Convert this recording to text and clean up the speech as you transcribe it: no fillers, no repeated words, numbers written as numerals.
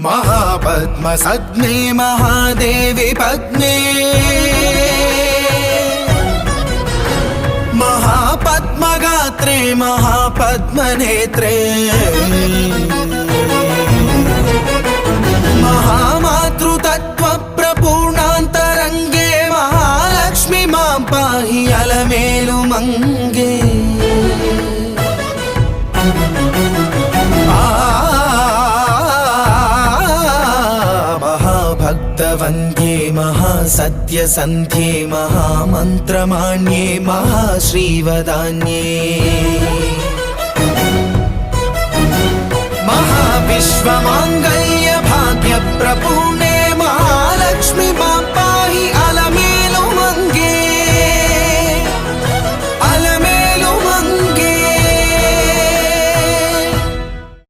महापद्मसद्मे महादेवी पद्मे महापद्मगात्रे महापद्मनेत्रे महामातृतत्त्वप्रपूर्णान्तरङ्गे महालक्ष्मी मां पाहि अलमेलु मंगे महाभक्तवन्द्ये महासत्यसन्ध्ये महामन्त्रमाण्ये महाश्रीवदान्ये महाविश्वमाङ्गल्य भाग्यप्रपूर्णे